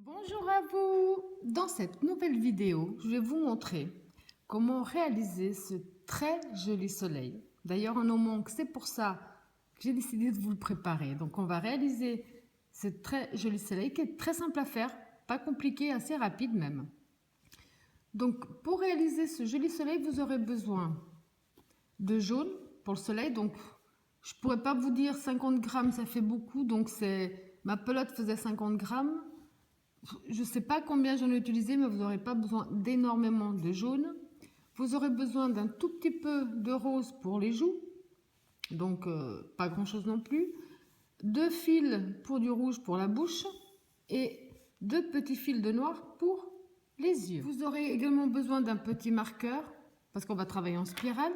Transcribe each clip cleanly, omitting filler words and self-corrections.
Bonjour à vous! Dans cette nouvelle vidéo, je vais vous montrer comment réaliser ce très joli soleil. D'ailleurs, on en manque, c'est pour ça que j'ai décidé de vous le préparer. Donc, on va réaliser ce très joli soleil qui est très simple à faire, pas compliqué, assez rapide même. Donc, pour réaliser ce joli soleil, vous aurez besoin de jaune pour le soleil. Donc, je ne pourrais pas vous dire 50 grammes, ça fait beaucoup. Donc, ma pelote faisait 50 grammes. Je ne sais pas combien j'en ai utilisé, mais vous n'aurez pas besoin d'énormément de jaune. Vous aurez besoin d'un tout petit peu de rose pour les joues, donc pas grand chose non plus. 2 fils pour du rouge pour la bouche et 2 petits fils de noir pour les yeux. Vous aurez également besoin d'un petit marqueur parce qu'on va travailler en spirale.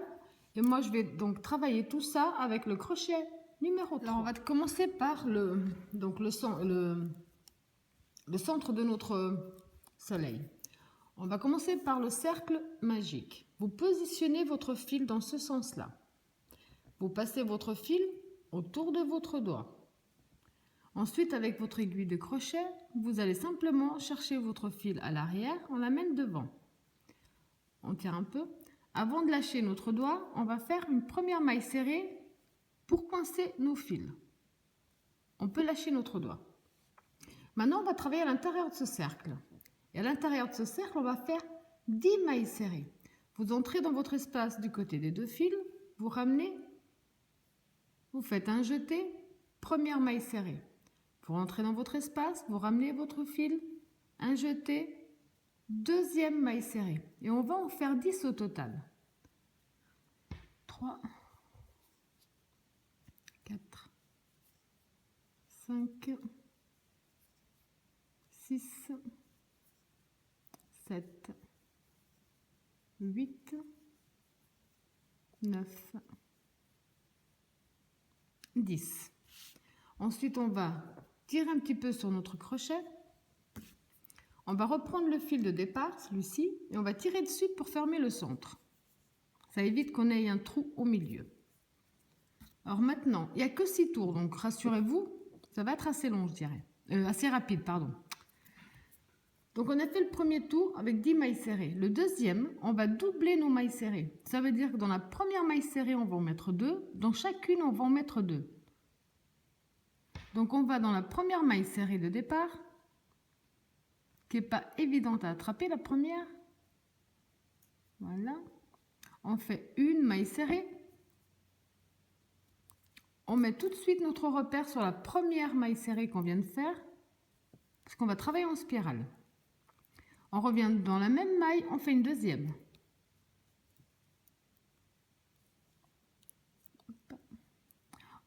Et moi, je vais donc travailler tout ça avec le crochet numéro 3. Alors, on va commencer par le centre de notre soleil. On va commencer par le cercle magique. Vous positionnez votre fil dans ce sens-là. Vous passez votre fil autour de votre doigt. Ensuite, avec votre aiguille de crochet, vous allez simplement chercher votre fil à l'arrière, on l'amène devant. On tire un peu. Avant de lâcher notre doigt, on va faire une première maille serrée pour coincer nos fils. On peut lâcher notre doigt. Maintenant, on va travailler à l'intérieur de ce cercle. Et à l'intérieur de ce cercle, on va faire 10 mailles serrées. Vous entrez dans votre espace du côté des 2 fils, vous ramenez, vous faites un jeté, première maille serrée. Vous rentrez dans votre espace, vous ramenez votre fil, un jeté, deuxième maille serrée. Et on va en faire 10 au total. 3, 4, 5, 6, 7, 8, 9, 10. Ensuite, on va tirer un petit peu sur notre crochet. On va reprendre le fil de départ, celui-ci, et on va tirer dessus pour fermer le centre. Ça évite qu'on ait un trou au milieu. Alors maintenant, il n'y a que 6 tours, donc rassurez-vous, ça va être assez long, je dirais. Assez rapide, pardon. Donc on a fait le premier tour avec 10 mailles serrées. Le deuxième, on va doubler nos mailles serrées. Ça veut dire que dans la première maille serrée, on va en mettre 2. Dans chacune, on va en mettre 2. Donc on va dans la première maille serrée de départ, qui n'est pas évidente à attraper, la première. Voilà. On fait une maille serrée. On met tout de suite notre repère sur la première maille serrée qu'on vient de faire, parce qu'on va travailler en spirale. On revient dans la même maille, on fait une deuxième.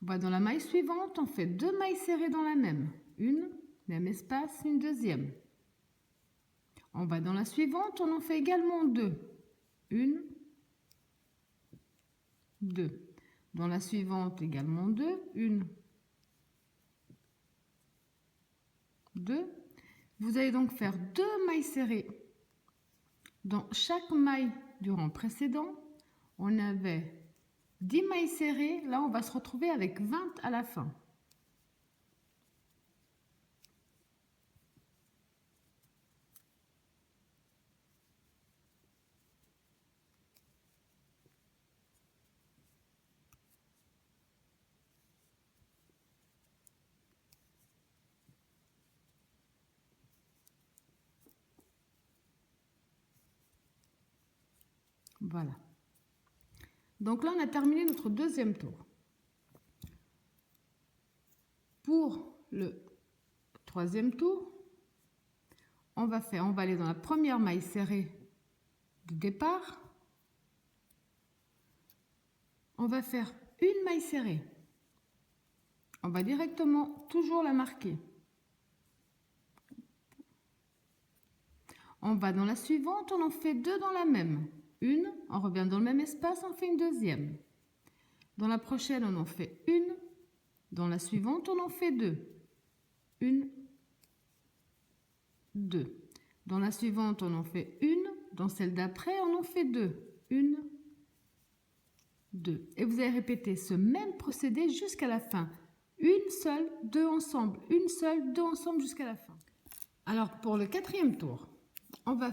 On va dans la maille suivante, on fait 2 mailles serrées dans la même. Une, même espace, une deuxième. On va dans la suivante, on en fait également 2. Une, 2. Dans la suivante, également 2. Une, 2. Vous allez donc faire 2 mailles serrées dans chaque maille du rang précédent. On avait 10 mailles serrées. Là, on va se retrouver avec 20 à la fin. Voilà. Donc là, on a terminé notre deuxième tour. Pour le troisième tour, on va aller dans la première maille serrée du départ. On va faire une maille serrée. On va directement toujours la marquer. On va dans la suivante, on en fait 2 dans la même. Une, on revient dans le même espace, on fait une deuxième. Dans la prochaine, on en fait une. Dans la suivante, on en fait 2. Une, 2. Dans la suivante, on en fait une. Dans celle d'après, on en fait 2. Une, 2. Et vous allez répéter ce même procédé jusqu'à la fin. Une seule, 2 ensemble. Une seule, 2 ensemble jusqu'à la fin. Alors pour le quatrième tour, on va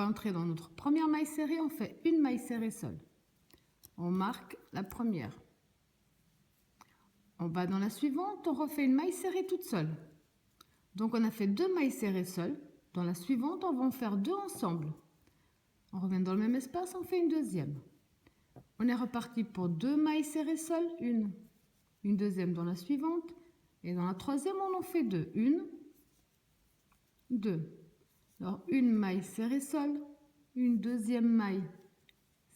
entrer dans notre première maille serrée, on fait une maille serrée seule. On marque la première. On va dans la suivante, on refait une maille serrée toute seule. Donc on a fait 2 mailles serrées seules. Dans la suivante, on va en faire 2 ensemble. On revient dans le même espace, on fait une deuxième. On est reparti pour 2 mailles serrées seules, une deuxième dans la suivante. Et dans la troisième, on en fait 2. 1, 2. Alors une maille serrée seule, une deuxième maille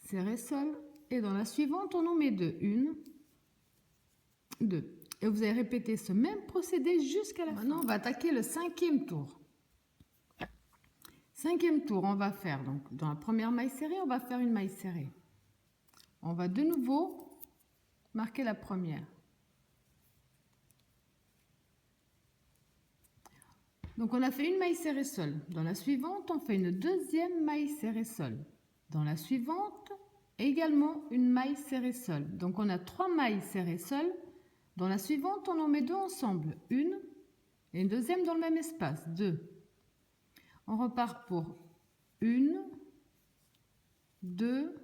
serrée seule. Et dans la suivante, on en met 2. 1, 2. Et vous allez répéter ce même procédé jusqu'à la fin. Maintenant, on va attaquer le cinquième tour. Cinquième tour, on va faire, donc dans la première maille serrée, on va faire une maille serrée. On va de nouveau marquer la première. Donc on a fait une maille serrée seule. Dans la suivante, on fait une deuxième maille serrée seule. Dans la suivante, également une maille serrée seule. Donc on a 3 mailles serrées seules. Dans la suivante, on en met 2 ensemble. Une et une deuxième dans le même espace. 2. On repart pour 1, 2,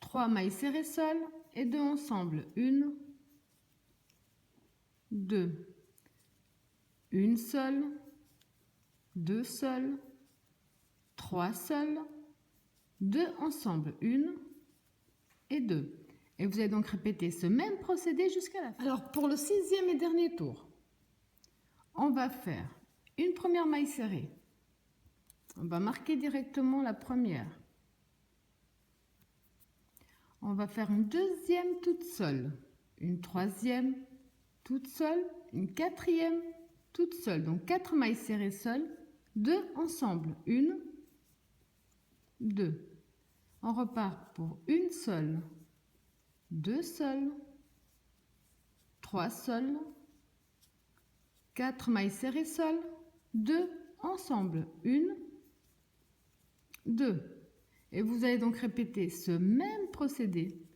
3 mailles serrées seules et 2 ensemble. 1, 2. Une seule, 2 seules, 3 seules, 2 ensemble, 1 et 2. Et vous allez donc répéter ce même procédé jusqu'à la fin. Alors pour le sixième et dernier tour, on va faire une première maille serrée. On va marquer directement la première. On va faire une deuxième toute seule, une troisième toute seule, une quatrième toute seule. Donc 4 mailles serrées seules, 2 ensemble. 1, 2. On repart pour une seule, 2 seules, 3 seules, 4 mailles serrées seules, 2 ensemble. 1, 2. Et vous allez donc répéter ce même procédé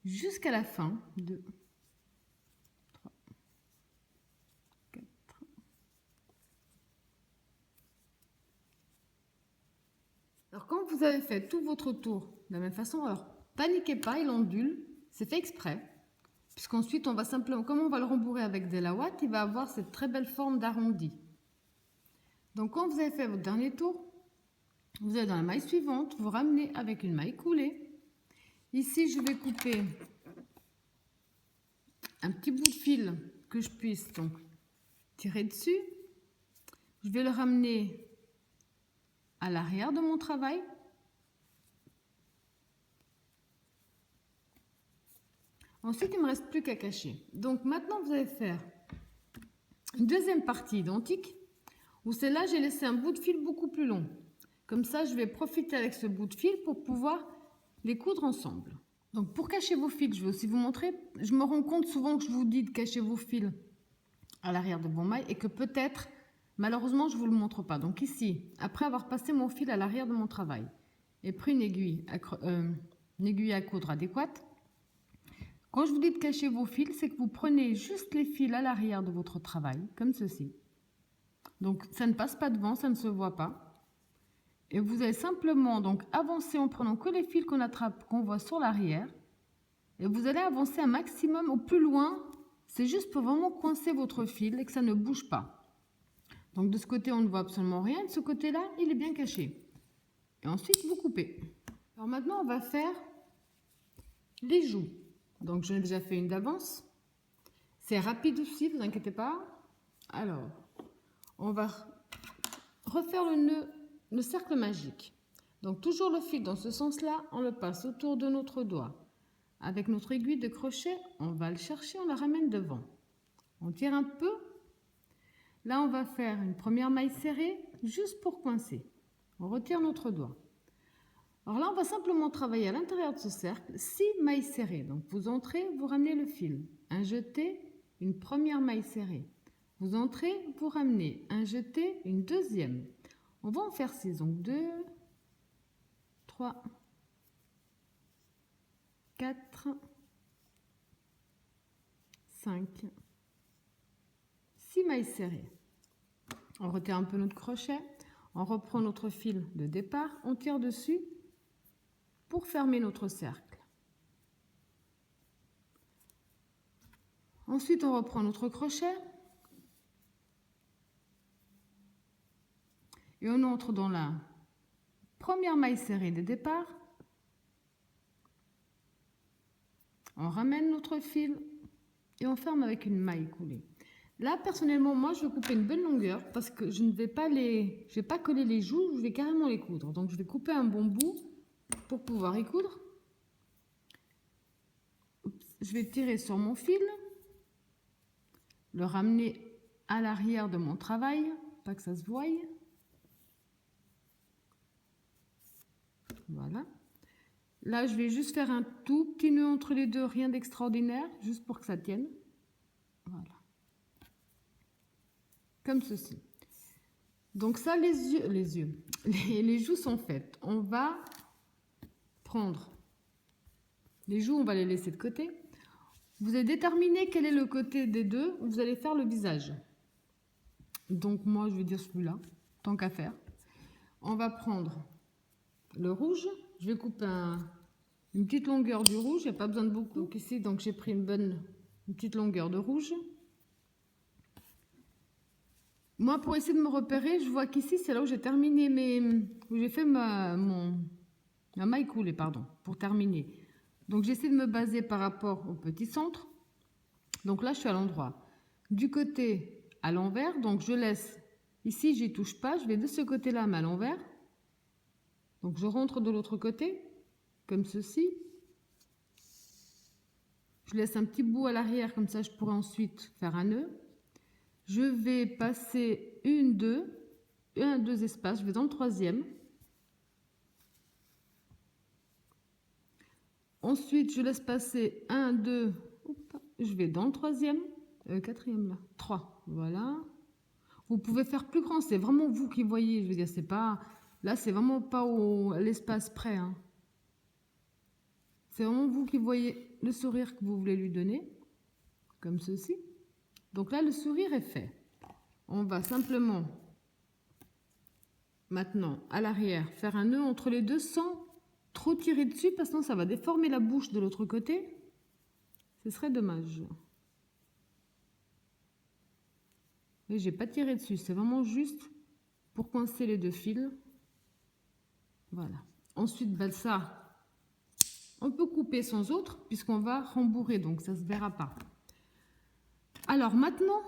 jusqu'à la fin. 2, 3, 4. Alors quand vous avez fait tout votre tour de la même façon, alors paniquez pas, il ondule, c'est fait exprès. Puisqu'ensuite on va simplement, comme on va le rembourrer avec des lawat, il va avoir cette très belle forme d'arrondi. Donc quand vous avez fait votre dernier tour, vous allez dans la maille suivante, vous ramenez avec une maille coulée. Ici je vais couper un petit bout de fil que je puisse donc tirer dessus. Je vais le ramener à l'arrière de mon travail. Ensuite, il ne me reste plus qu'à cacher. Donc maintenant, vous allez faire une deuxième partie identique, où celle-là, j'ai laissé un bout de fil beaucoup plus long. Comme ça, je vais profiter avec ce bout de fil pour pouvoir les coudre ensemble. Donc pour cacher vos fils, je vais aussi vous montrer. Je me rends compte souvent que je vous dis de cacher vos fils à l'arrière de vos mailles et que peut-être, malheureusement, je ne vous le montre pas. Donc ici, après avoir passé mon fil à l'arrière de mon travail et pris une aiguille à coudre adéquate, quand je vous dis de cacher vos fils, c'est que vous prenez juste les fils à l'arrière de votre travail, comme ceci. Donc ça ne passe pas devant, ça ne se voit pas. Et vous allez simplement donc avancer en prenant que les fils qu'on attrape, qu'on voit sur l'arrière. Et vous allez avancer un maximum au plus loin. C'est juste pour vraiment coincer votre fil et que ça ne bouge pas. Donc de ce côté, on ne voit absolument rien. De ce côté-là, il est bien caché. Et ensuite, vous coupez. Alors maintenant, on va faire les joues. Donc j'en ai déjà fait une d'avance. C'est rapide aussi, ne vous inquiétez pas. Alors, on va refaire le cercle magique. Donc toujours le fil dans ce sens-là, on le passe autour de notre doigt. Avec notre aiguille de crochet, on va le chercher, on la ramène devant. On tire un peu. Là, on va faire une première maille serrée, juste pour coincer. On retire notre doigt. Alors là, on va simplement travailler à l'intérieur de ce cercle 6 mailles serrées. Donc vous entrez, vous ramenez le fil. Un jeté, une première maille serrée. Vous entrez, vous ramenez. Un jeté, une deuxième. On va en faire 6. Donc 2, 3, 4, 5, 6 mailles serrées. On retire un peu notre crochet, on reprend notre fil de départ, on tire dessus pour fermer notre cercle. Ensuite, on reprend notre crochet et on entre dans la première maille serrée de départ. On ramène notre fil et on ferme avec une maille coulée. Là, personnellement, moi, je vais couper une bonne longueur parce que je ne vais pas coller les joues, je vais carrément les coudre. Donc, je vais couper un bon bout pour pouvoir y coudre. Je vais tirer sur mon fil, le ramener à l'arrière de mon travail, pas que ça se voie. Voilà. Là, je vais juste faire un tout petit nœud entre les deux, rien d'extraordinaire, juste pour que ça tienne. Voilà. Comme ceci. Donc ça, les joues sont faites. On va prendre les joues, on va les laisser de côté. Vous avez déterminé quel est le côté des deux où vous allez faire le visage. Donc moi, je vais dire celui-là, tant qu'à faire. On va prendre le rouge. Je vais couper une petite longueur du rouge, il n'y a pas besoin de beaucoup. Donc ici, j'ai pris une petite longueur de rouge. Moi, pour essayer de me repérer, je vois qu'ici, c'est là où j'ai terminé où j'ai fait ma maille coulée, pardon, pour terminer. Donc j'essaie de me baser par rapport au petit centre. Donc là, je suis à l'endroit. Du côté à l'envers, donc je laisse, ici, j'y touche pas, je vais de ce côté-là, mais à l'envers. Donc je rentre de l'autre côté, comme ceci. Je laisse un petit bout à l'arrière, comme ça je pourrai ensuite faire un nœud. Je vais passer deux espaces, je vais dans le troisième. Ensuite, je laisse passer 1, 2, je vais dans le troisième, quatrième là, 3, voilà. Vous pouvez faire plus grand, c'est vraiment vous qui voyez, je veux dire, c'est pas, là c'est vraiment pas à l'espace près, hein. C'est vraiment vous qui voyez le sourire que vous voulez lui donner, comme ceci. Donc là, le sourire est fait. On va simplement, maintenant, à l'arrière, faire un nœud entre les deux sans trop tirer dessus, parce que sinon ça va déformer la bouche de l'autre côté. Ce serait dommage. Mais j'ai pas tiré dessus, c'est vraiment juste pour coincer les deux fils. Voilà. Ensuite, ça, on peut couper sans autre, puisqu'on va rembourrer, donc ça se verra pas. Alors maintenant,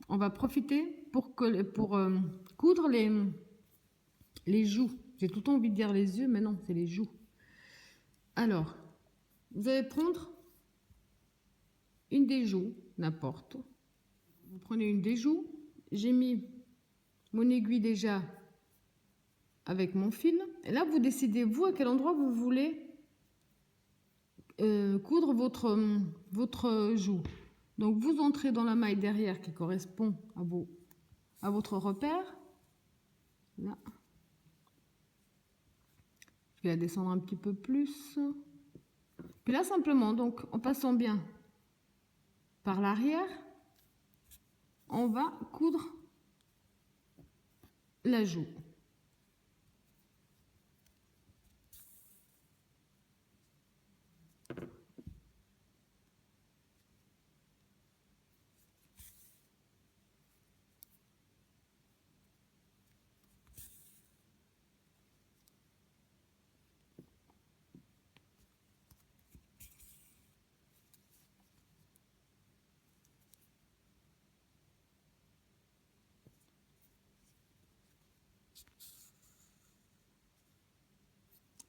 on va profiter pour coudre les joues. J'ai tout le temps envie de dire les yeux, mais non, c'est les joues. Alors, vous allez prendre une des joues, n'importe. Vous prenez une des joues. J'ai mis mon aiguille déjà avec mon fil. Et là, vous décidez, vous, à quel endroit vous voulez coudre votre joue. Donc, vous entrez dans la maille derrière qui correspond à votre repère. Là. Je vais la descendre un petit peu plus. Puis là, simplement, donc, en passant bien par l'arrière, on va coudre la joue.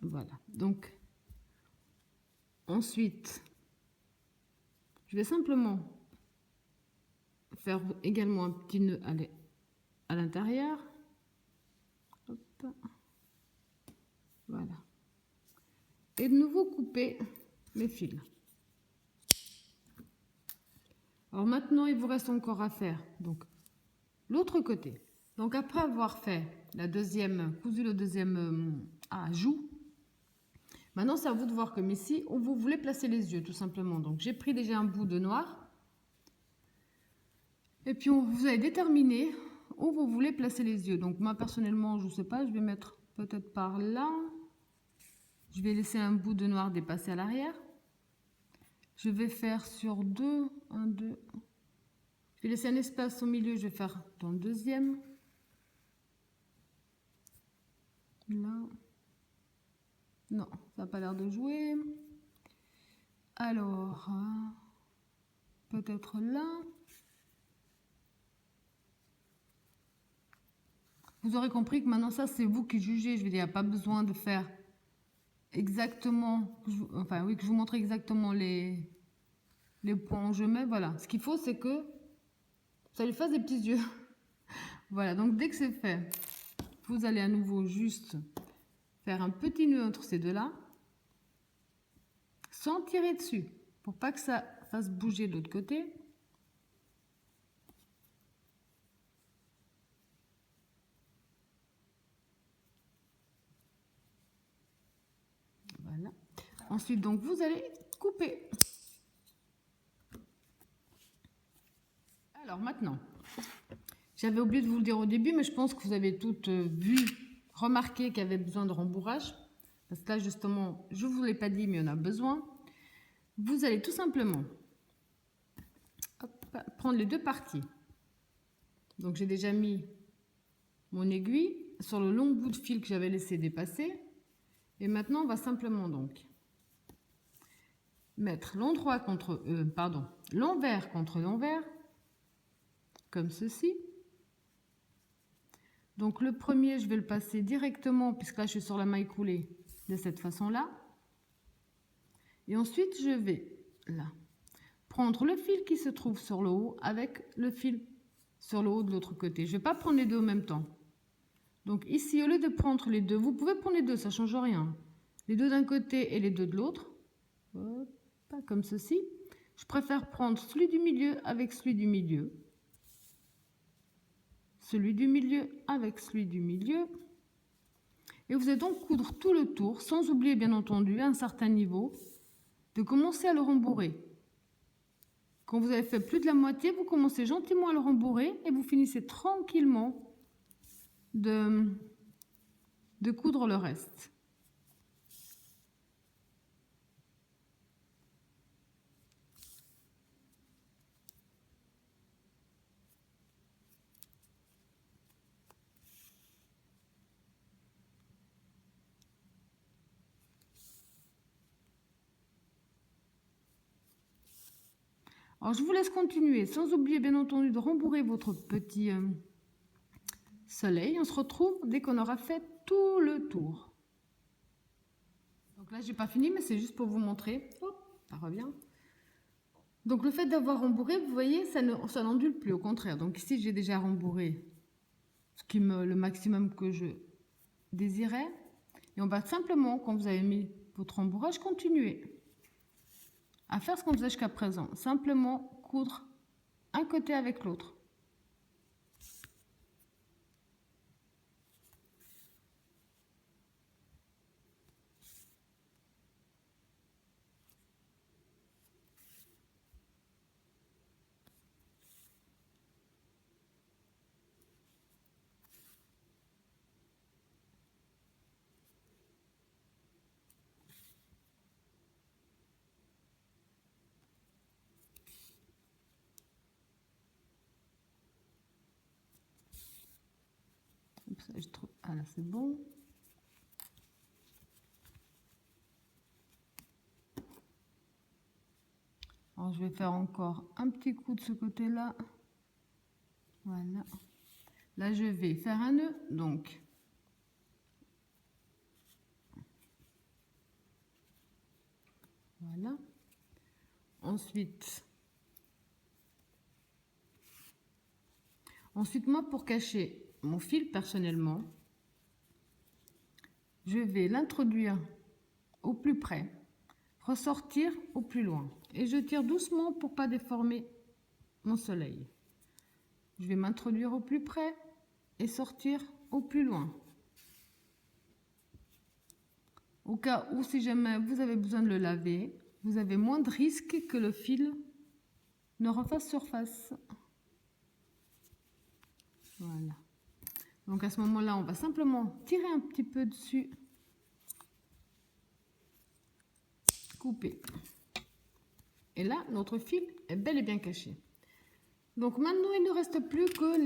Voilà, donc ensuite, je vais simplement faire également un petit nœud à l'intérieur. Voilà. Et de nouveau couper mes fils. Alors maintenant, il vous reste encore à faire donc l'autre côté. Donc après avoir fait cousu le deuxième joue, maintenant, c'est à vous de voir comme ici, où vous voulez placer les yeux, tout simplement. Donc, j'ai pris déjà un bout de noir. Et puis, vous allez déterminer où vous voulez placer les yeux. Donc moi personnellement, je ne sais pas, je vais mettre peut-être par là. Je vais laisser un bout de noir dépasser à l'arrière. Je vais faire sur 2, 1, 2. Je vais laisser un espace au milieu, je vais faire dans le deuxième. Là. Non, ça n'a pas l'air de jouer. Alors, peut-être là. Vous aurez compris que maintenant ça c'est vous qui jugez. Je veux dire, il n'y a pas besoin de faire exactement, enfin oui, que je vous montre exactement les points où je mets. Voilà, ce qu'il faut c'est que ça lui fasse des petits yeux. Voilà, donc dès que c'est fait, vous allez à nouveau juste faire un petit nœud entre ces deux-là, sans tirer dessus, pour pas que ça fasse bouger de l'autre côté. Voilà. Ensuite, donc, vous allez couper. Alors maintenant, j'avais oublié de vous le dire au début, mais je pense que vous avez toutes vu, remarqué qu'il y avait besoin de rembourrage. Parce que là, justement, je ne vous l'ai pas dit, mais on a besoin. Vous allez tout simplement prendre les deux parties. Donc, j'ai déjà mis mon aiguille sur le long bout de fil que j'avais laissé dépasser. Et maintenant, on va simplement donc mettre l'envers contre l'envers, comme ceci. Donc le premier, je vais le passer directement, puisque là je suis sur la maille coulée, de cette façon-là. Et ensuite, je vais là prendre le fil qui se trouve sur le haut avec le fil sur le haut de l'autre côté. Je ne vais pas prendre les deux en même temps. Donc ici, au lieu de prendre les deux, vous pouvez prendre les deux, ça ne change rien. Les deux d'un côté et les deux de l'autre. Pas comme ceci. Je préfère prendre celui du milieu avec celui du milieu. Celui du milieu avec celui du milieu. Et vous allez donc coudre tout le tour, sans oublier bien entendu, à un certain niveau, de commencer à le rembourrer. Quand vous avez fait plus de la moitié, vous commencez gentiment à le rembourrer et vous finissez tranquillement de coudre le reste. Alors, je vous laisse continuer, sans oublier bien entendu de rembourrer votre petit soleil. On se retrouve dès qu'on aura fait tout le tour. Donc là, j'ai pas fini, mais c'est juste pour vous montrer. Hop, ça revient. Donc le fait d'avoir rembourré, vous voyez, ça n'ondule plus, au contraire. Donc ici, j'ai déjà rembourré le maximum que je désirais. Et on va simplement, quand vous avez mis votre rembourrage, continuer à faire ce qu'on faisait jusqu'à présent. Simplement coudre un côté avec l'autre. Ah là, c'est bon. Alors, je vais faire encore un petit coup de ce côté-là. Voilà. Là, je vais faire un nœud, donc. Voilà. Ensuite, moi, pour cacher mon fil, personnellement, je vais l'introduire au plus près, ressortir au plus loin. Et je tire doucement pour ne pas déformer mon soleil. Je vais m'introduire au plus près et sortir au plus loin. Au cas où, si jamais vous avez besoin de le laver, vous avez moins de risques que le fil ne refasse surface. Voilà. Donc à ce moment-là, on va simplement tirer un petit peu dessus, couper. Et là, notre fil est bel et bien caché. Donc maintenant, il ne reste plus que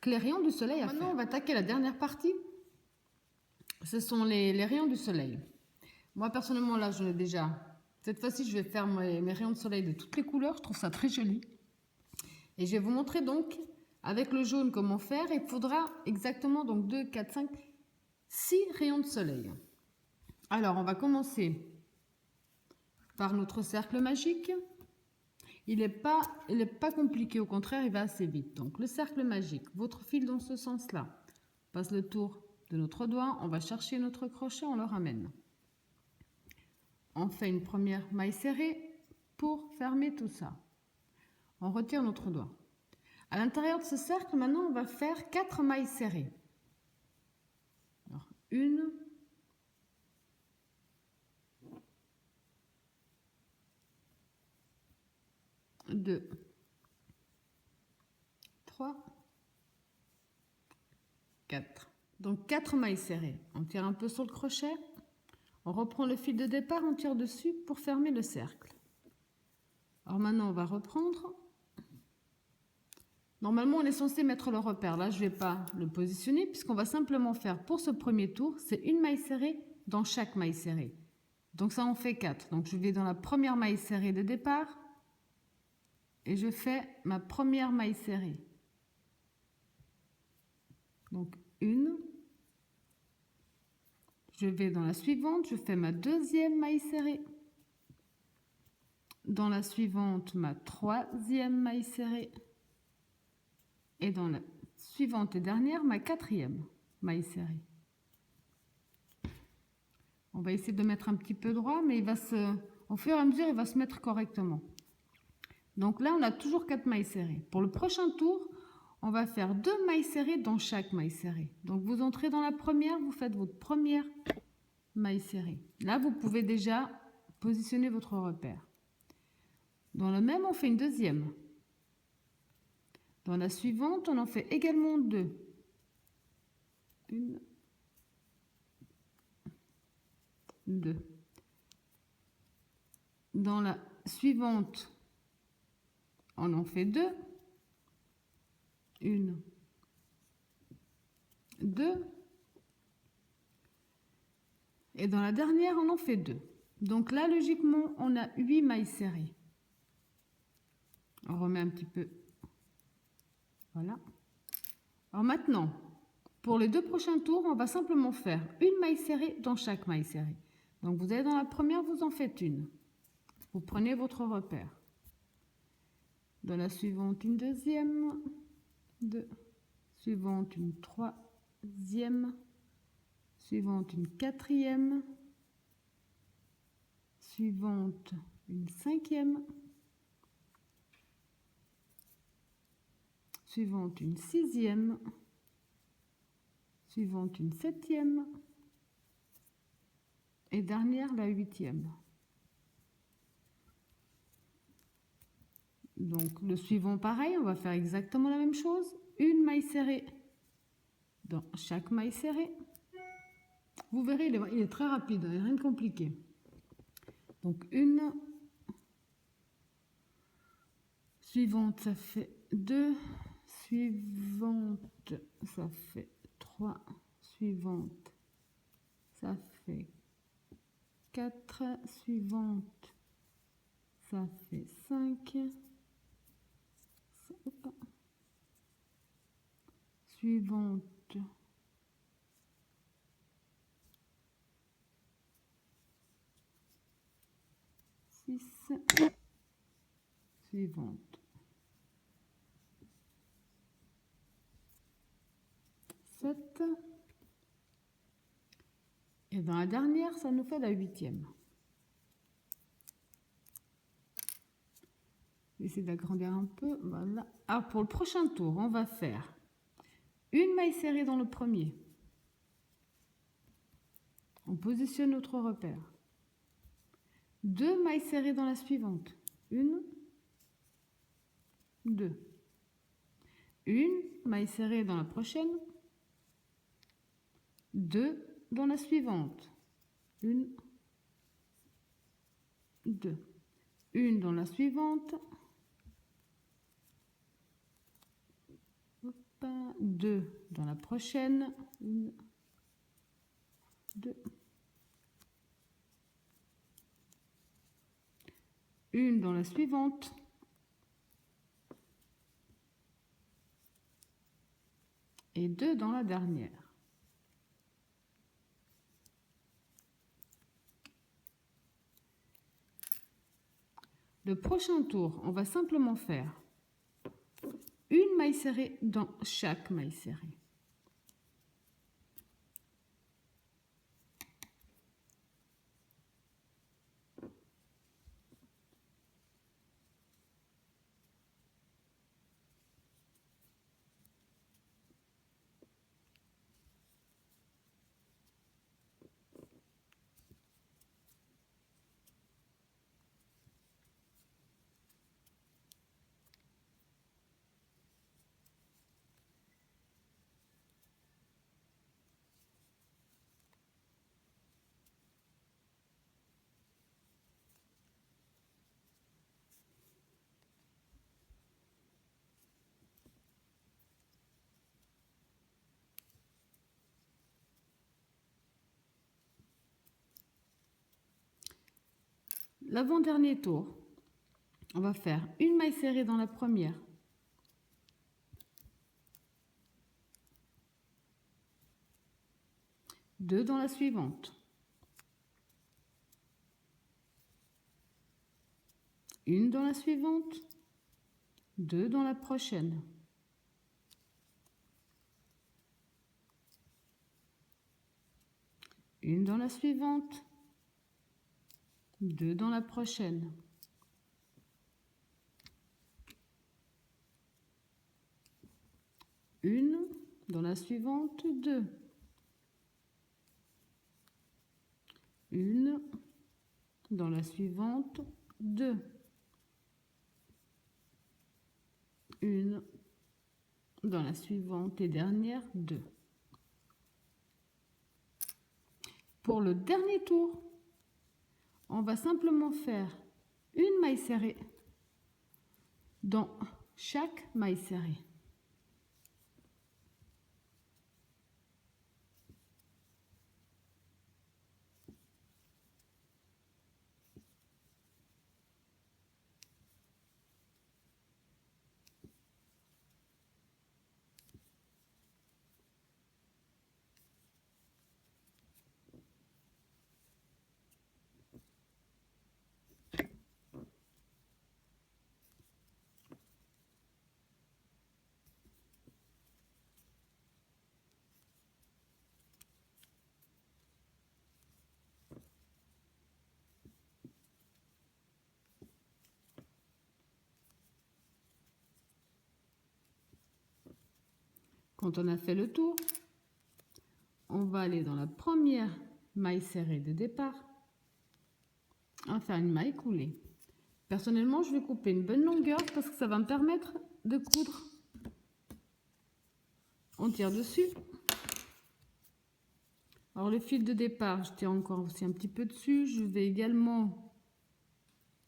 les rayons du soleil à faire. Maintenant, on va attaquer la dernière partie. Ce sont les rayons du soleil. Moi, personnellement, là, je l'ai déjà. Cette fois-ci, je vais faire mes rayons de soleil de toutes les couleurs. Je trouve ça très joli. Et je vais vous montrer donc, avec le jaune, comment faire. Il faudra exactement donc 2, 4, 5, 6 rayons de soleil. Alors, on va commencer par notre cercle magique. Il n'est pas compliqué, au contraire, il va assez vite. Donc, le cercle magique, votre fil dans ce sens-là, passe le tour de notre doigt. On va chercher notre crochet, on le ramène. On fait une première maille serrée pour fermer tout ça. On retire notre doigt. À l'intérieur de ce cercle, maintenant, on va faire 4 mailles serrées. Alors, 1, 2, 3, 4. Donc 4 mailles serrées. On tire un peu sur le crochet. On reprend le fil de départ, on tire dessus pour fermer le cercle. Alors maintenant, on va reprendre. Normalement, on est censé mettre le repère. Là, je ne vais pas le positionner puisqu'on va simplement faire pour ce premier tour, c'est une maille serrée dans chaque maille serrée. Donc ça en fait 4. Donc je vais dans la première maille serrée de départ et je fais ma première maille serrée. Donc 1. Je vais dans la suivante, je fais ma deuxième maille serrée. Dans la suivante, ma troisième maille serrée. Et dans la suivante et dernière, ma quatrième maille serrée. On va essayer de mettre un petit peu droit, mais au fur et à mesure, il va se mettre correctement. Donc là, on a toujours 4 mailles serrées. Pour le prochain tour, on va faire 2 mailles serrées dans chaque maille serrée. Donc vous entrez dans la première, vous faites votre première maille serrée. Là, vous pouvez déjà positionner votre repère. Dans le même, on fait une deuxième. Dans la suivante, on en fait également 2. 1, 2. Dans la suivante, on en fait 2. 1, 2. Et dans la dernière, on en fait 2. Donc là, logiquement, on a 8 mailles serrées. On remet un petit peu. Voilà. Alors maintenant, pour les 2 prochains tours, on va simplement faire une maille serrée dans chaque maille serrée. Donc vous allez dans la première, vous en faites une. Vous prenez votre repère. Dans la suivante, une deuxième. 2. Suivante, une troisième. Suivante, une quatrième. Suivante, une cinquième. Suivante, une sixième. Suivante, une septième. Et dernière, la huitième. Donc le suivant, pareil, on va faire exactement la même chose. Une maille serrée dans chaque maille serrée. Vous verrez, il est très rapide, il n'y a rien de compliqué. Donc une. Suivante, ça fait 2. Suivante, ça fait 3. Suivante, ça fait 4. Suivante, ça fait 5. Suivante, suivante, 7. Et dans la dernière, ça nous fait la huitième. J'essaie d'agrandir un peu. Voilà. Alors pour le prochain tour, on va faire une maille serrée dans le premier. On positionne notre repère. 2 mailles serrées dans la suivante. 1, 2. une maille serrée dans la prochaine, 2 dans la suivante, 1, 2, 1 dans la suivante, 2 dans la prochaine, 1, 2, 1 dans la suivante, et 2 dans la dernière. Le prochain tour, on va simplement faire une maille serrée dans chaque maille serrée. L'avant-dernier tour, on va faire une maille serrée dans la première, deux dans la suivante, une dans la suivante, deux dans la prochaine, une dans la suivante, deux dans la prochaine, une dans la suivante, deux, une dans la suivante, deux, une dans la suivante et dernière, deux. Pour le dernier tour, on va simplement faire une maille serrée dans chaque maille serrée. Quand on a fait le tour, on va aller dans la première maille serrée de départ. On va faire une maille coulée. Personnellement, je vais couper une bonne longueur parce que ça va me permettre de coudre. On tire dessus. Alors le fil de départ, je tire encore aussi un petit peu dessus. Je vais également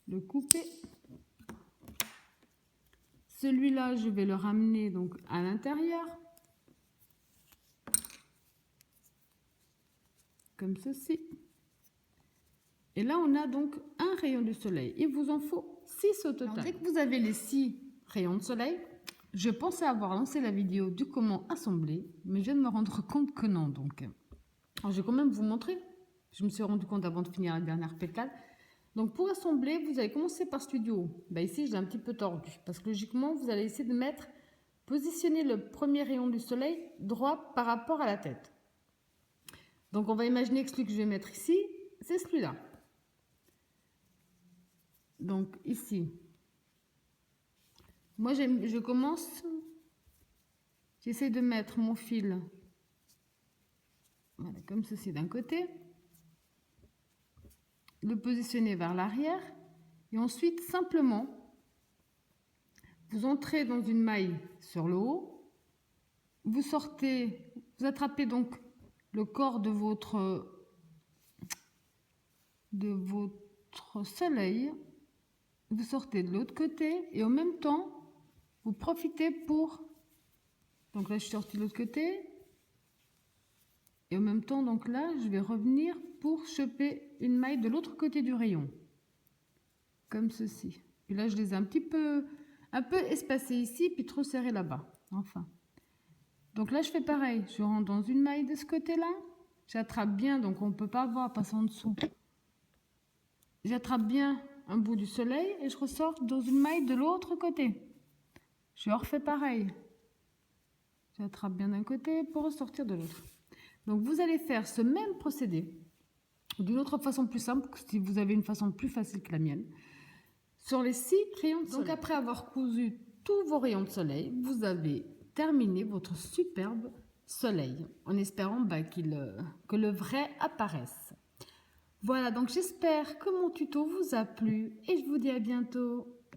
le couper. Celui-là, je vais le ramener donc à l'intérieur. Comme ceci. Et là, on a donc un rayon du soleil. Il vous en faut 6 au total. Alors, dès que vous avez les 6 rayons de soleil, je pensais avoir lancé la vidéo du comment assembler, mais je viens de me rendre compte que non. Donc, alors, je vais quand même vous montrer. Je me suis rendu compte avant de finir la dernière pétale. Donc, pour assembler, vous allez commencer par Studio. Ici, je l'ai un petit peu tordu parce que logiquement, vous allez essayer de positionner le premier rayon du soleil droit par rapport à la tête. Donc, on va imaginer que celui que je vais mettre ici, c'est celui-là. Donc, ici, moi, je commence, j'essaie de mettre mon fil voilà, comme ceci d'un côté, le positionner vers l'arrière, et ensuite, simplement, vous entrez dans une maille sur le haut, vous sortez, vous attrapez donc le corps de votre soleil, vous sortez de l'autre côté et en même temps, vous profitez pour... Donc là, je suis sortie de l'autre côté. Et en même temps, donc là, je vais revenir pour choper une maille de l'autre côté du rayon. Comme ceci. Et là, je les ai un peu espacés ici, puis trop serrés là-bas. Enfin. Donc là, je fais pareil. Je rentre dans une maille de ce côté-là. J'attrape bien, donc on ne peut pas voir, passer en dessous. J'attrape bien un bout du soleil et je ressors dans une maille de l'autre côté. Je refais pareil. J'attrape bien d'un côté pour ressortir de l'autre. Donc vous allez faire ce même procédé d'une autre façon plus simple, si vous avez une façon plus facile que la mienne, sur les 6 rayons de soleil. Donc après avoir cousu tous vos rayons de soleil, vous avez terminé votre superbe soleil, en espérant que le vrai apparaisse. Voilà, donc j'espère que mon tuto vous a plu et je vous dis à bientôt.